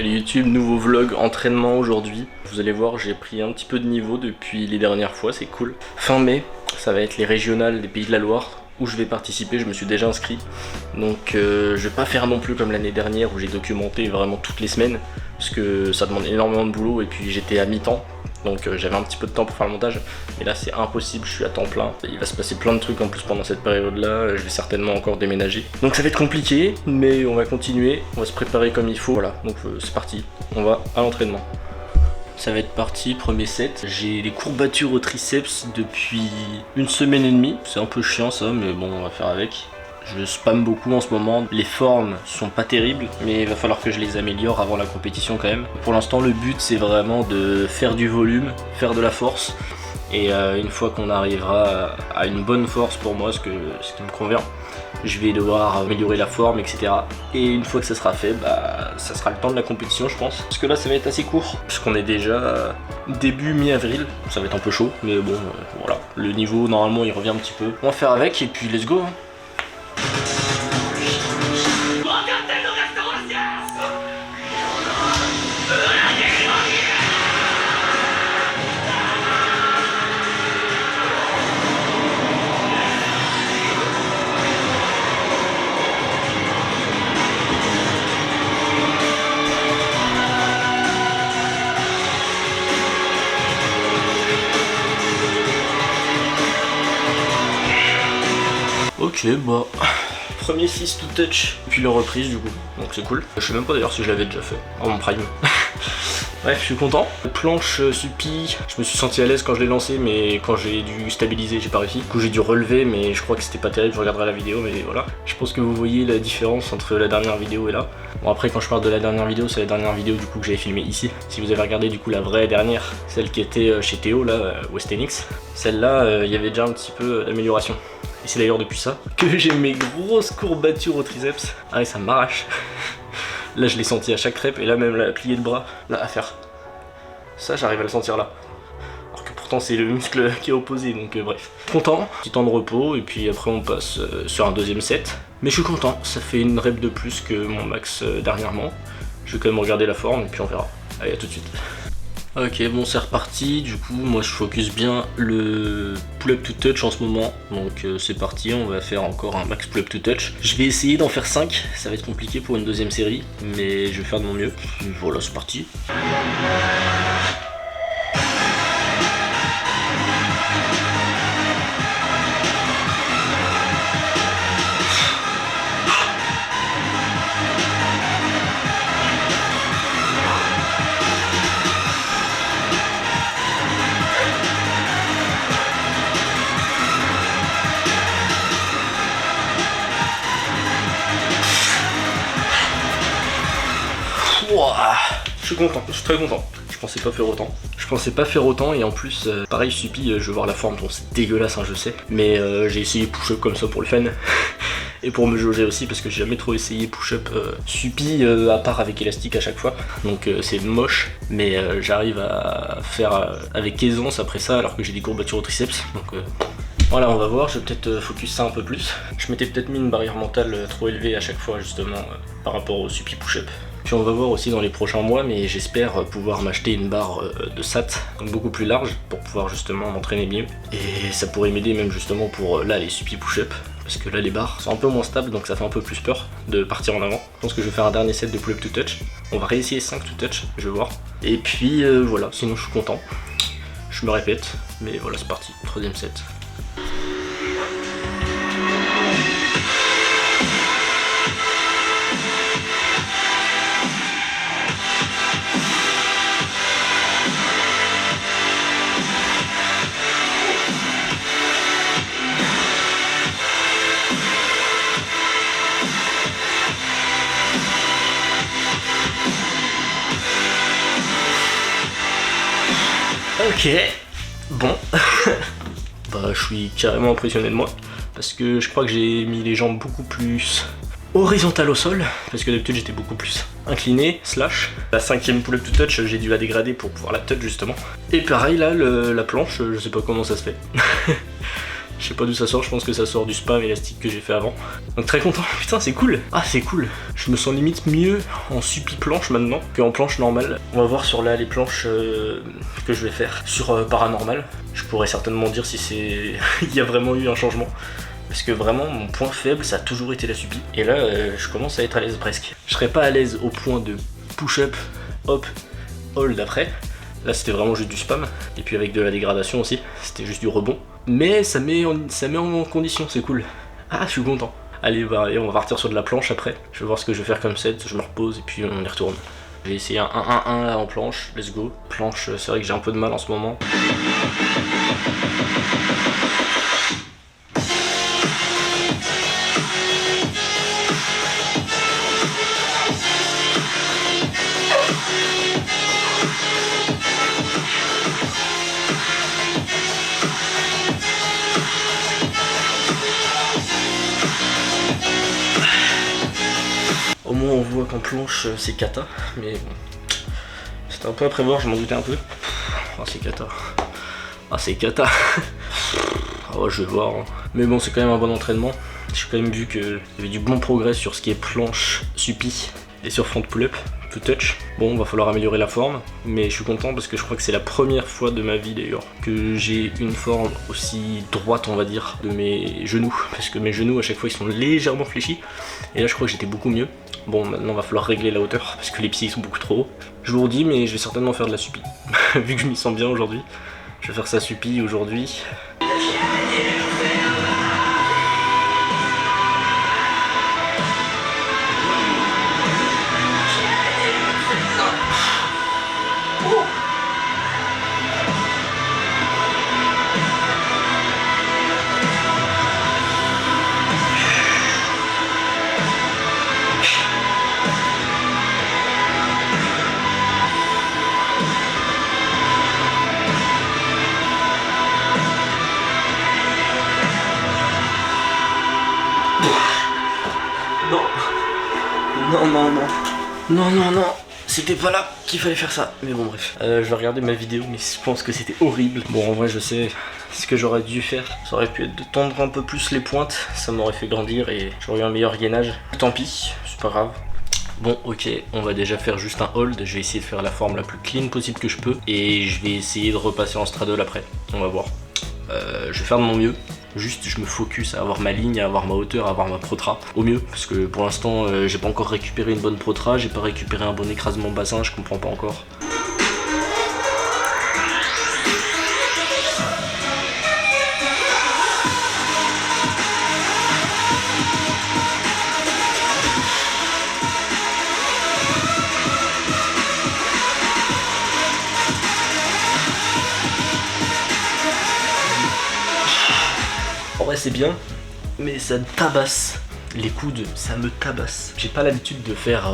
Salut YouTube, nouveau vlog entraînement aujourd'hui. Vous allez voir, j'ai pris un petit peu de niveau depuis les dernières fois, c'est cool. Fin mai, ça va être les régionales des Pays de la Loire où je vais participer, je me suis déjà inscrit. Donc je vais pas faire non plus comme l'année dernière où j'ai documenté vraiment toutes les semaines parce que ça demande énormément de boulot et puis j'étais à mi-temps. Donc j'avais un petit peu de temps pour faire le montage, mais là c'est impossible, je suis à temps plein. Il va se passer plein de trucs en plus pendant cette période là, je vais certainement encore déménager. Donc ça va être compliqué, mais on va continuer, on va se préparer comme il faut. Voilà, donc c'est parti, on va à l'entraînement. Ça va être parti, premier set. J'ai les courbatures au triceps depuis une semaine et demie. C'est un peu chiant ça, mais bon, on va faire avec. Je spamme beaucoup en ce moment, les formes sont pas terribles, mais il va falloir que je les améliore avant la compétition quand même. Pour l'instant le but c'est vraiment de faire du volume, faire de la force, et une fois qu'on arrivera à une bonne force pour moi, ce qui me convient, je vais devoir améliorer la forme, etc. Et une fois que ça sera fait, bah ça sera le temps de la compétition je pense. Parce que là ça va être assez court, puisqu'on est déjà début mi-avril, ça va être un peu chaud, mais bon voilà. Le niveau normalement il revient un petit peu. On va faire avec et puis let's go hein. Ok, bah, premier 6 to touch, puis la reprise du coup, donc c'est cool. Je sais même pas d'ailleurs si je l'avais déjà fait, en mon prime. Bref, je suis content. Planche suppi, je me suis senti à l'aise quand je l'ai lancé, mais quand j'ai dû stabiliser, j'ai pas réussi. Du coup, j'ai dû relever, mais je crois que c'était pas terrible, je regarderai la vidéo, mais voilà. Je pense que vous voyez la différence entre la dernière vidéo et là. Bon, après, quand je parle de la dernière vidéo, c'est la dernière vidéo du coup que j'avais filmée ici. Si vous avez regardé du coup la vraie dernière, celle qui était chez Théo, là, West Enix, celle-là, il y avait déjà un petit peu d'amélioration. Et c'est d'ailleurs depuis ça que j'ai mes grosses courbatures au triceps. Ah ouais, ça m'arrache. Là je l'ai senti à chaque rep, et là même la pliée de bras, là à faire ça, j'arrive à le sentir là. Alors que pourtant c'est le muscle qui est opposé, donc bref. Content, petit temps de repos, et puis après on passe sur un deuxième set. Mais je suis content, ça fait une rep de plus que mon max dernièrement. Je vais quand même regarder la forme, et puis on verra. Allez, à tout de suite. Ok, bon c'est reparti, du coup moi je focus bien le pull-up to touch en ce moment, donc c'est parti, on va faire encore un max pull-up to touch. Je vais essayer d'en faire 5, ça va être compliqué pour une deuxième série, mais je vais faire de mon mieux. Voilà, c'est parti. Je suis content, je suis très content. Je pensais pas faire autant. Je pensais pas faire autant, et en plus, pareil, suppi, je veux voir la forme, bon c'est dégueulasse hein, je sais. Mais j'ai essayé push-up comme ça pour le fun. Et pour me jauger aussi, parce que j'ai jamais trop essayé push-up suppi à part avec élastique à chaque fois. Donc c'est moche, mais j'arrive à faire avec aisance après ça, alors que j'ai des courbatures au triceps. Donc voilà, on va voir, je vais peut-être focus ça un peu plus. Je m'étais peut-être mis une barrière mentale trop élevée à chaque fois justement par rapport au suppi push-up. Puis on va voir aussi dans les prochains mois, mais j'espère pouvoir m'acheter une barre de SAT, donc beaucoup plus large, pour pouvoir justement m'entraîner mieux. Et ça pourrait m'aider même justement pour là les suppi push-up, parce que là les barres sont un peu moins stables, donc ça fait un peu plus peur de partir en avant. Je pense que je vais faire un dernier set de pull-up to touch. On va réessayer 5 to touch, je vais voir. Et puis voilà, sinon je suis content. Je me répète, mais voilà c'est parti, troisième set. Ok, bon, bah je suis carrément impressionné de moi, parce que je crois que j'ai mis les jambes beaucoup plus horizontales au sol, parce que d'habitude j'étais beaucoup plus incliné, slash. La 5ème pull-up to touch, j'ai dû la dégrader pour pouvoir la touch justement. Et pareil là, la planche, je sais pas comment ça se fait. Je sais pas d'où ça sort, je pense que ça sort du spam élastique que j'ai fait avant. Donc très content, putain c'est cool. Ah c'est cool. Je me sens limite mieux en suppi planche maintenant qu'en planche normale. On va voir sur là les planches que je vais faire sur paranormal. Je pourrais certainement dire si c'est il y a vraiment eu un changement. Parce que vraiment mon point faible ça a toujours été la suppi. Et là je commence à être à l'aise presque. Je serais pas à l'aise au point de push-up, hop, hold après. Là c'était vraiment juste du spam. Et puis avec de la dégradation aussi, c'était juste du rebond. Mais ça met en condition, c'est cool. Ah je suis content. Allez bah on va partir sur de la planche après. Je vais voir ce que je vais faire comme set, je me repose et puis on y retourne. J'ai essayé un 1-1-1 là en planche, let's go. Planche, c'est vrai que j'ai un peu de mal en ce moment. Au moins on voit qu'en planche c'est cata, mais bon, c'était un peu à prévoir, je m'en doutais un peu. Ah c'est cata, ah c'est cata. Ah ouais, je vais voir, hein. Mais bon c'est quand même un bon entraînement. J'ai quand même vu qu'il y avait du bon progrès sur ce qui est planche, suppi et sur front pull-up, to touch. Bon va falloir améliorer la forme, mais je suis content parce que je crois que c'est la première fois de ma vie d'ailleurs que j'ai une forme aussi droite on va dire de mes genoux, parce que mes genoux à chaque fois ils sont légèrement fléchis et là je crois que j'étais beaucoup mieux. Bon maintenant va falloir régler la hauteur parce que les pieds ils sont beaucoup trop hauts. Je vous redis mais je vais certainement faire de la suppi vu que je m'y sens bien aujourd'hui. Je vais faire ça suppi aujourd'hui. Non, c'était pas là qu'il fallait faire ça. Mais bon bref, je vais regarder ma vidéo mais je pense que c'était horrible. Bon en vrai je sais ce que j'aurais dû faire. Ça aurait pu être de tendre un peu plus les pointes. Ça m'aurait fait grandir et j'aurais eu un meilleur gainage. Tant pis, c'est pas grave. Bon ok, on va déjà faire juste un hold. Je vais essayer de faire la forme la plus clean possible que je peux. Et je vais essayer de repasser en straddle après. On va voir. Je vais faire de mon mieux. Juste je me focus à avoir ma ligne, à avoir ma hauteur, à avoir ma protra au mieux parce que pour l'instant j'ai pas encore récupéré une bonne protra, j'ai pas récupéré un bon écrasement bassin, je comprends pas encore. En vrai c'est bien, mais ça tabasse. Les coudes, ça me tabasse. J'ai pas l'habitude de faire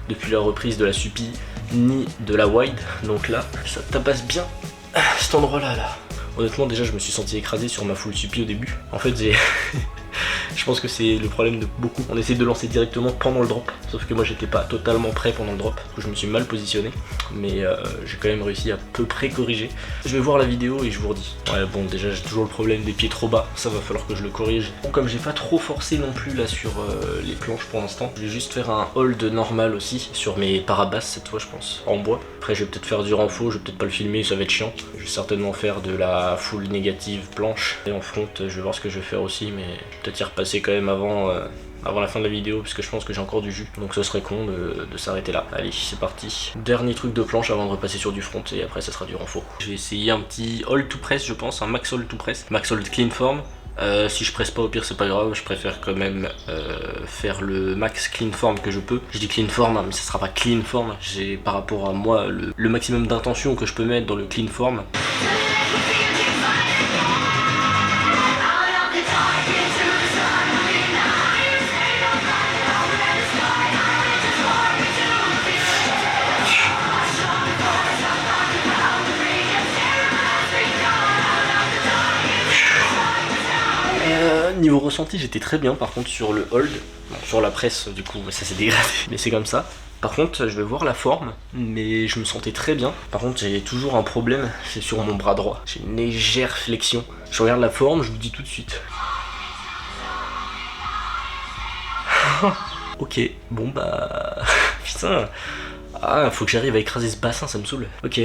depuis la reprise de la suppi ni de la wide, donc là, ça tabasse bien cet endroit-là. Là. Honnêtement, déjà, je me suis senti écrasé sur ma full suppi au début. En fait, j'ai... Je pense que c'est le problème de beaucoup. On essaie de lancer directement pendant le drop, sauf que moi j'étais pas totalement prêt pendant le drop, je me suis mal positionné, mais j'ai quand même réussi à peu près corriger. Je vais voir la vidéo et je vous redis. Ouais bon déjà j'ai toujours le problème des pieds trop bas, ça va falloir que je le corrige. Bon, comme j'ai pas trop forcé non plus là sur les planches pour l'instant, je vais juste faire un hold normal aussi sur mes parabasses cette fois je pense, en bois. Après je vais peut-être faire du renfort, je vais peut-être pas le filmer, ça va être chiant. Je vais certainement faire de la full négative planche et en front je vais voir ce que je vais faire aussi, mais peut-être y repasser quand même avant la fin de la vidéo parce que je pense que j'ai encore du jus, donc ce serait con de s'arrêter là. Allez c'est parti, dernier truc de planche avant de repasser sur du front et après ça sera du renfort. Je vais essayer un petit hold to press je pense, un max hold to press, max hold clean form. Si je presse pas au pire c'est pas grave, je préfère quand même faire le max clean form que je peux. Je dis clean form hein, mais ça sera pas clean form, j'ai par rapport à moi le maximum d'intention que je peux mettre dans le clean form. Niveau ressenti j'étais très bien par contre sur le hold, bon, sur la presse du coup ça s'est dégradé mais c'est comme ça. Par contre, je vais voir la forme, mais je me sentais très bien. Par contre, j'ai toujours un problème, c'est sur mon bras droit. J'ai une légère flexion. Je regarde la forme, je vous dis tout de suite. Ok, bon bah... Putain. Ah, faut que j'arrive à écraser ce bassin, ça me saoule. Ok,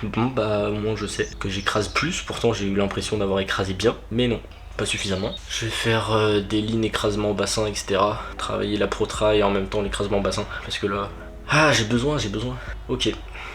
bon bah moi je sais que j'écrase plus, pourtant j'ai eu l'impression d'avoir écrasé bien, mais non, pas suffisamment. Je vais faire des lignes écrasement bassin, etc. Travailler la protra et en même temps l'écrasement bassin, parce que là... Ah, j'ai besoin. Ok,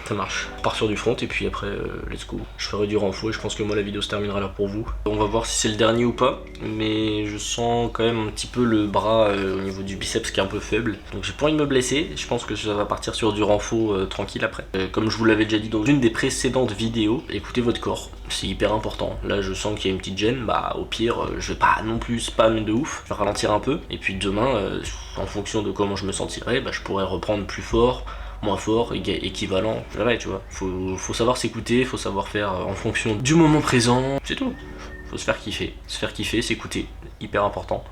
ça marche. On part sur du front et puis après, let's go. Je ferai du renfort et je pense que moi la vidéo se terminera là pour vous. On va voir si c'est le dernier ou pas, mais je sens quand même un petit peu le bras au niveau du biceps qui est un peu faible. Donc j'ai pas envie de me blesser, je pense que ça va partir sur du renfort tranquille après. Comme je vous l'avais déjà dit dans une des précédentes vidéos, écoutez votre corps, c'est hyper important. Là je sens qu'il y a une petite gêne, bah au pire je vais pas non plus spam de ouf, je vais ralentir un peu. Et puis demain, en fonction de comment je me sentirai, bah, je pourrais reprendre plus fort, moins fort, équivalent, je verrai, tu vois. Faut savoir s'écouter, faut savoir faire en fonction du moment présent, c'est tout. Faut se faire kiffer. Se faire kiffer, s'écouter, hyper important.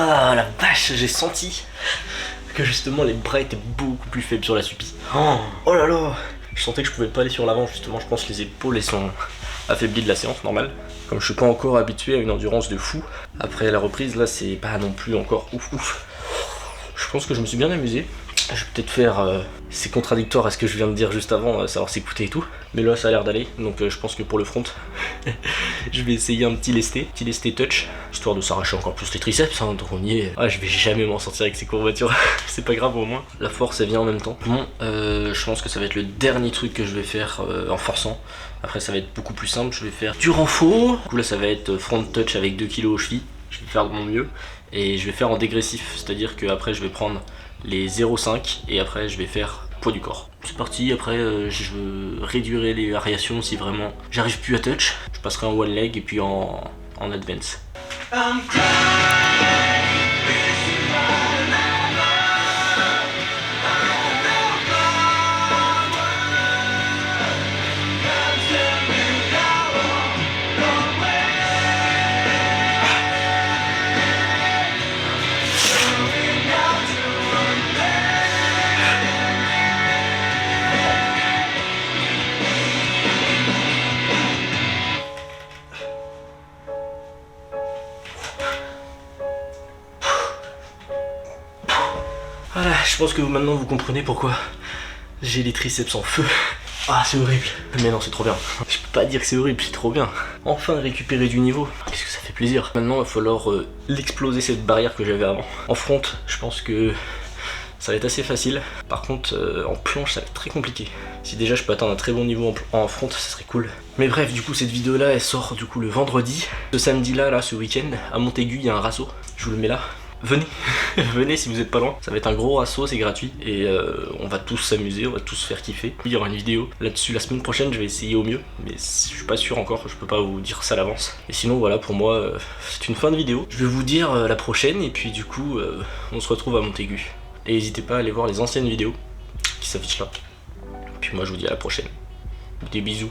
Ah la vache, j'ai senti que justement les bras étaient beaucoup plus faibles sur la suppi. Oh là là, je sentais que je pouvais pas aller sur l'avant justement, je pense que les épaules elles sont affaiblies de la séance, normal. Comme je suis pas encore habitué à une endurance de fou, après la reprise là c'est pas non plus encore ouf. Je pense que je me suis bien amusé. Je vais peut-être faire, c'est contradictoire à ce que je viens de dire juste avant, savoir s'écouter et tout. Mais là ça a l'air d'aller, donc je pense que pour le front, je vais essayer un petit lesté touch, histoire de s'arracher encore plus les triceps, hein, donc on y est. Ah, je vais jamais m'en sortir avec ces courbatures, c'est pas grave au moins. La force elle vient en même temps. Bon, je pense que ça va être le dernier truc que je vais faire en forçant. Après ça va être beaucoup plus simple, je vais faire du renfort. Du coup là ça va être front touch avec 2 kg aux chevilles, je vais faire de mon mieux. Et je vais faire en dégressif, c'est-à-dire que après je vais prendre les 0,5 et après je vais faire poids du corps. C'est parti, après je réduirai les variations si vraiment j'arrive plus à touch. Je passerai en one leg et puis en advance. Voilà, je pense que maintenant vous comprenez pourquoi j'ai les triceps en feu. Ah, c'est horrible. Mais non, c'est trop bien. Je peux pas dire que c'est horrible, c'est trop bien. Enfin récupérer du niveau. Qu'est-ce que ça fait plaisir. Maintenant, il va falloir l'exploser cette barrière que j'avais avant. En front, je pense que ça va être assez facile. Par contre, en planche, ça va être très compliqué. Si déjà je peux atteindre un très bon niveau en front, ça serait cool. Mais bref, du coup, cette vidéo-là, elle sort du coup le vendredi. Ce samedi-là, ce week-end, à Montaigu, il y a un rasso. Je vous le mets là. Venez, venez si vous êtes pas loin. Ça va être un gros rasso, c'est gratuit. Et on va tous s'amuser, on va tous se faire kiffer. Il y aura une vidéo là-dessus la semaine prochaine, je vais essayer au mieux. Mais je suis pas sûr encore, je peux pas vous dire ça à l'avance. Et sinon voilà, pour moi, c'est une fin de vidéo. Je vais vous dire la prochaine et puis du coup, on se retrouve à Montaigu. Et n'hésitez pas à aller voir les anciennes vidéos qui s'affichent là. Et puis moi je vous dis à la prochaine. Des bisous.